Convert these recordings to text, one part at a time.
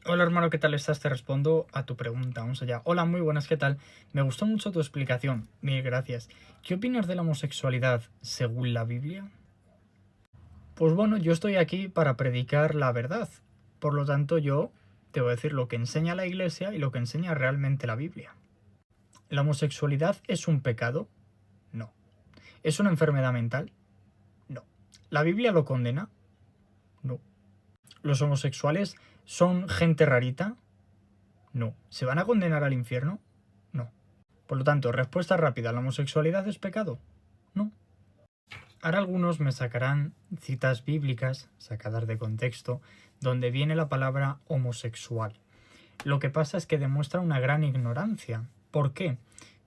Hola hermano, ¿qué tal estás? Te respondo a tu pregunta. Vamos allá. Hola, muy buenas, ¿qué tal? Me gustó mucho tu explicación. Mil gracias. ¿Qué opinas de la homosexualidad según la Biblia? Pues bueno, yo estoy aquí para predicar la verdad. Por lo tanto, yo te voy a decir lo que enseña la Iglesia y lo que enseña realmente la Biblia. ¿La homosexualidad es un pecado? No. ¿Es una enfermedad mental? No. ¿La Biblia lo condena? No. ¿Los homosexuales son gente rarita? No. ¿Se van a condenar al infierno? No. Por lo tanto, respuesta rápida, ¿la homosexualidad es pecado? No. Ahora algunos me sacarán citas bíblicas, sacadas de contexto, donde viene la palabra homosexual. Lo que pasa es que demuestra una gran ignorancia. ¿Por qué?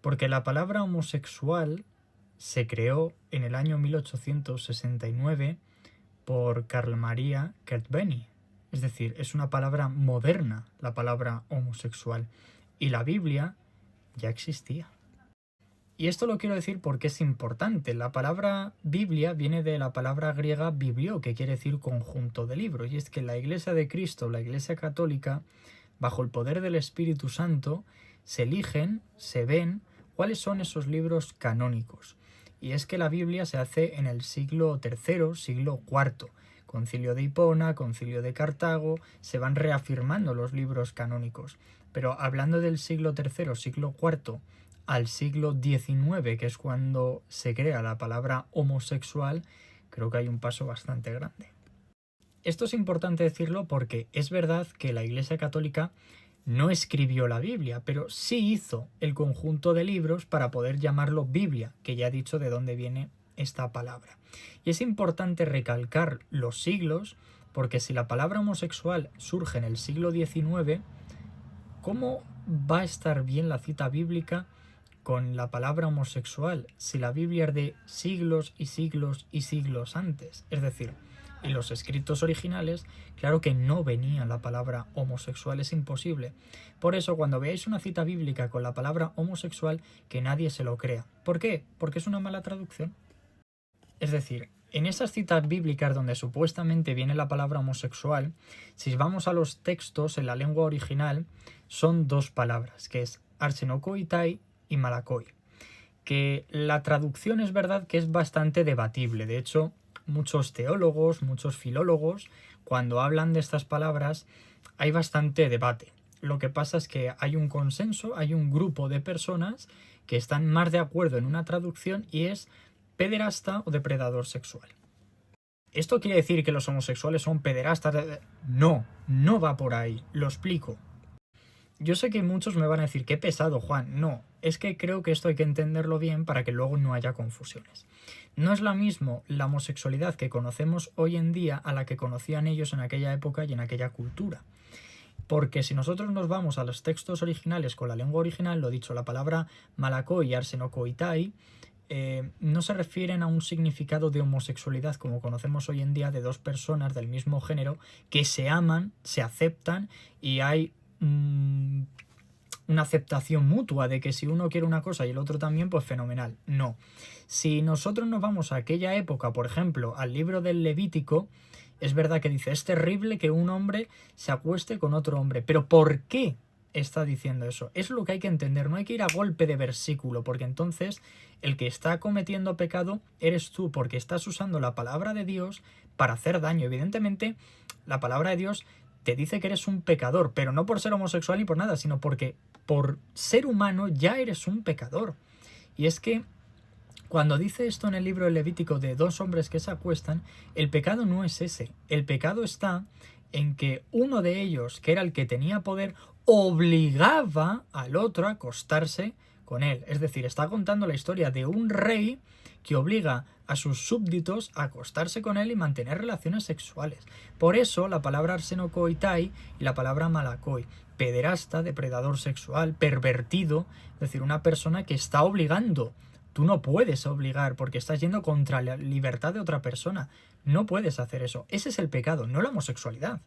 Porque la palabra homosexual se creó en el año 1869 por Carl Maria Kertbeny. Es decir, es una palabra moderna, la palabra homosexual. Y la Biblia ya existía. Y esto lo quiero decir porque es importante. La palabra Biblia viene de la palabra griega biblio, que quiere decir conjunto de libros. Y es que la Iglesia de Cristo, la Iglesia católica, bajo el poder del Espíritu Santo, se eligen, se ven cuáles son esos libros canónicos. Y es que la Biblia se hace en el siglo III, siglo IV. Concilio de Hipona, Concilio de Cartago, se van reafirmando los libros canónicos. Pero hablando del siglo III, siglo IV, al siglo XIX, que es cuando se crea la palabra homosexual, creo que hay un paso bastante grande. Esto es importante decirlo porque es verdad que la Iglesia Católica no escribió la Biblia, pero sí hizo el conjunto de libros para poder llamarlo Biblia, que ya he dicho de dónde viene esta palabra. Y es importante recalcar los siglos, porque si la palabra homosexual surge en el siglo XIX, ¿cómo va a estar bien la cita bíblica con la palabra homosexual si la Biblia es de siglos y siglos y siglos antes? Es decir, en los escritos originales, claro que no venía la palabra homosexual, es imposible. Por eso, cuando veáis una cita bíblica con la palabra homosexual, que nadie se lo crea. ¿Por qué? Porque es una mala traducción. Es decir, en esas citas bíblicas donde supuestamente viene la palabra homosexual, si vamos a los textos en la lengua original, son dos palabras, que es arsenokoitai y malakoi. Que la traducción es verdad que es bastante debatible. De hecho, muchos teólogos, muchos filólogos, cuando hablan de estas palabras, hay bastante debate. Lo que pasa es que hay un consenso, hay un grupo de personas que están más de acuerdo en una traducción y es pederasta o depredador sexual. ¿Esto quiere decir que los homosexuales son pederastas? No, no va por ahí. Lo explico. Yo sé que muchos me van a decir, qué pesado, Juan. No, es que creo que esto hay que entenderlo bien para que luego no haya confusiones. No es la misma la homosexualidad que conocemos hoy en día a la que conocían ellos en aquella época y en aquella cultura. Porque si nosotros nos vamos a los textos originales con la lengua original, lo dicho, la palabra malakoi y arsenokoitai no se refieren a un significado de homosexualidad como conocemos hoy en día de dos personas del mismo género que se aman, se aceptan y hay una aceptación mutua de que si uno quiere una cosa y el otro también, pues fenomenal. No. Si nosotros nos vamos a aquella época, por ejemplo, al libro del Levítico, es verdad que dice, es terrible que un hombre se acueste con otro hombre. Pero ¿por qué está diciendo eso? Es lo que hay que entender, no hay que ir a golpe de versículo, porque entonces el que está cometiendo pecado eres tú, porque estás usando la palabra de Dios para hacer daño. Evidentemente, la palabra de Dios te dice que eres un pecador, pero no por ser homosexual ni por nada, sino porque por ser humano ya eres un pecador. Y es que cuando dice esto en el libro del Levítico de dos hombres que se acuestan, el pecado no es ese. El pecado está en que uno de ellos, que era el que tenía poder, obligaba al otro a acostarse con él. Es decir, está contando la historia de un rey que obliga a sus súbditos a acostarse con él y mantener relaciones sexuales. Por eso la palabra arsenokoitai y la palabra malakoi, pederasta, depredador sexual, pervertido, es decir, una persona que está obligando. Tú no puedes obligar porque estás yendo contra la libertad de otra persona. No puedes hacer eso. Ese es el pecado, no la homosexualidad.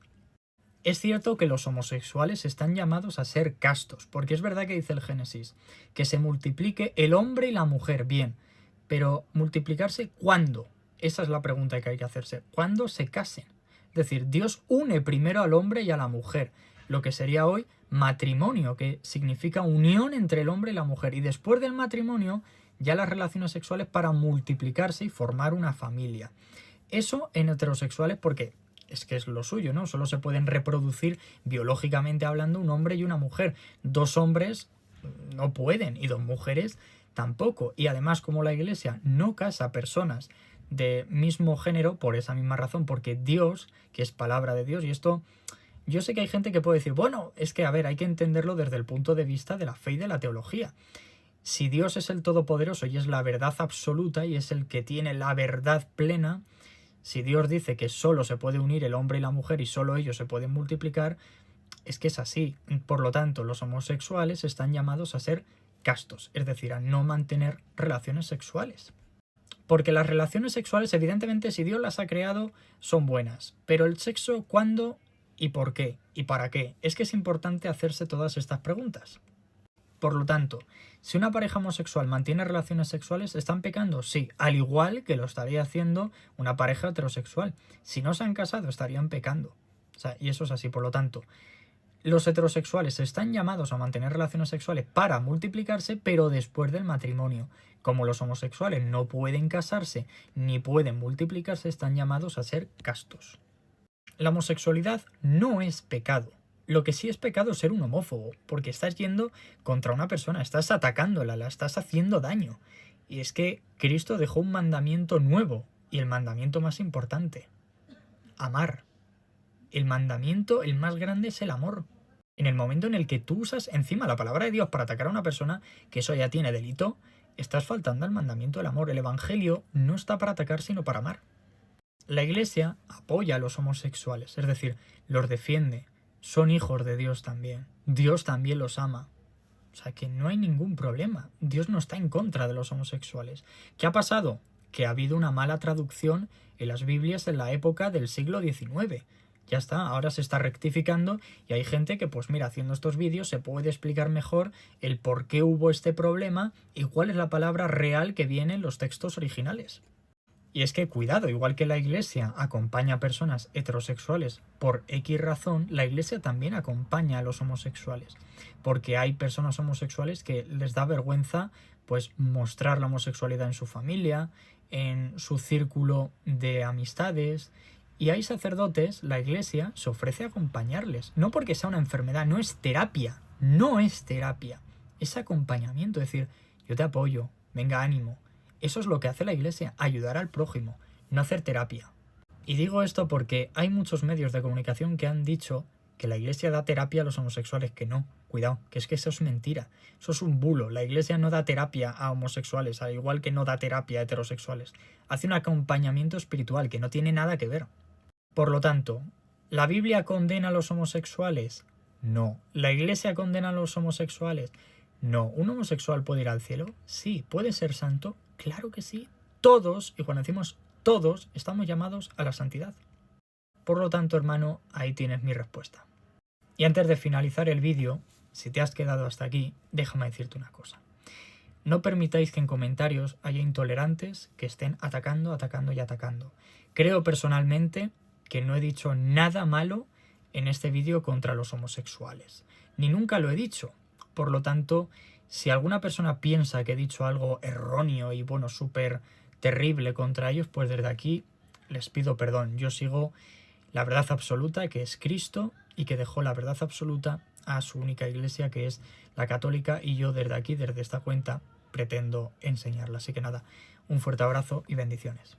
Es cierto que los homosexuales están llamados a ser castos, porque es verdad que dice el Génesis, que se multiplique el hombre y la mujer, bien, pero ¿multiplicarse cuándo? Esa es la pregunta que hay que hacerse. ¿Cuándo se casen? Es decir, Dios une primero al hombre y a la mujer. lo que sería hoy matrimonio, que significa unión entre el hombre y la mujer. Y después del matrimonio, ya las relaciones sexuales para multiplicarse y formar una familia. Eso en heterosexuales porque es que es lo suyo, ¿no? Solo se pueden reproducir biológicamente hablando un hombre y una mujer. Dos hombres no pueden y dos mujeres tampoco. Y además, como la Iglesia no casa personas de mismo género, por esa misma razón, porque Dios, que es palabra de Dios, y esto yo sé que hay gente que puede decir, bueno, es que a ver, hay que entenderlo desde el punto de vista de la fe y de la teología. Si Dios es el Todopoderoso y es la verdad absoluta y es el que tiene la verdad plena, si Dios dice que solo se puede unir el hombre y la mujer y solo ellos se pueden multiplicar, es que es así. Por lo tanto, los homosexuales están llamados a ser castos, es decir, a no mantener relaciones sexuales. Porque las relaciones sexuales, evidentemente, si Dios las ha creado, son buenas. Pero el sexo, ¿cuándo y por qué? ¿Y para qué? Es que es importante hacerse todas estas preguntas. Por lo tanto, si una pareja homosexual mantiene relaciones sexuales, ¿están pecando? Sí, al igual que lo estaría haciendo una pareja heterosexual. Si no se han casado, estarían pecando. O sea, y eso es así. Por lo tanto, los heterosexuales están llamados a mantener relaciones sexuales para multiplicarse, pero después del matrimonio. Como los homosexuales no pueden casarse ni pueden multiplicarse, están llamados a ser castos. La homosexualidad no es pecado. Lo que sí es pecado es ser un homófobo, porque estás yendo contra una persona, estás atacándola, la estás haciendo daño. Y es que Cristo dejó un mandamiento nuevo, y el mandamiento más importante: amar. El mandamiento, el más grande, es el amor. En el momento en el que tú usas encima la palabra de Dios para atacar a una persona, que eso ya tiene delito, estás faltando al mandamiento del amor. El Evangelio no está para atacar, sino para amar. La Iglesia apoya a los homosexuales, es decir, los defiende. Son hijos de Dios también. Dios también los ama. O sea que no hay ningún problema. Dios no está en contra de los homosexuales. ¿Qué ha pasado? Que ha habido una mala traducción en las Biblias en la época del siglo XIX. Ya está, ahora se está rectificando y hay gente que, pues mira, haciendo estos vídeos se puede explicar mejor el por qué hubo este problema y cuál es la palabra real que viene en los textos originales. Y es que, cuidado, igual que la Iglesia acompaña a personas heterosexuales por X razón, la Iglesia también acompaña a los homosexuales. Porque hay personas homosexuales que les da vergüenza pues mostrar la homosexualidad en su familia, en su círculo de amistades. Y hay sacerdotes, la Iglesia se ofrece a acompañarles. No porque sea una enfermedad, no es terapia. No es terapia. Es acompañamiento, es decir, yo te apoyo, venga, ánimo. Eso es lo que hace la Iglesia, ayudar al prójimo, no hacer terapia. Y digo esto porque hay muchos medios de comunicación que han dicho que la Iglesia da terapia a los homosexuales, que no. Cuidado, que es que eso es mentira. Eso es un bulo. La Iglesia no da terapia a homosexuales, al igual que no da terapia a heterosexuales. Hace un acompañamiento espiritual que no tiene nada que ver. Por lo tanto, ¿la Biblia condena a los homosexuales? No. ¿La Iglesia condena a los homosexuales? No. ¿Un homosexual puede ir al cielo? Sí. ¿Puede ser santo? Claro que sí. Todos, y cuando decimos todos, estamos llamados a la santidad. Por lo tanto, hermano, ahí tienes mi respuesta. Y antes de finalizar el vídeo, si te has quedado hasta aquí, déjame decirte una cosa. No permitáis que en comentarios haya intolerantes que estén atacando, atacando y atacando. Creo personalmente que no he dicho nada malo en este vídeo contra los homosexuales. Ni nunca lo he dicho. Por lo tanto, si alguna persona piensa que he dicho algo erróneo y bueno, súper terrible contra ellos, pues desde aquí les pido perdón. Yo sigo la verdad absoluta, que es Cristo, y que dejó la verdad absoluta a su única iglesia, que es la católica, y yo desde aquí, desde esta cuenta, pretendo enseñarla. Así que nada, un fuerte abrazo y bendiciones.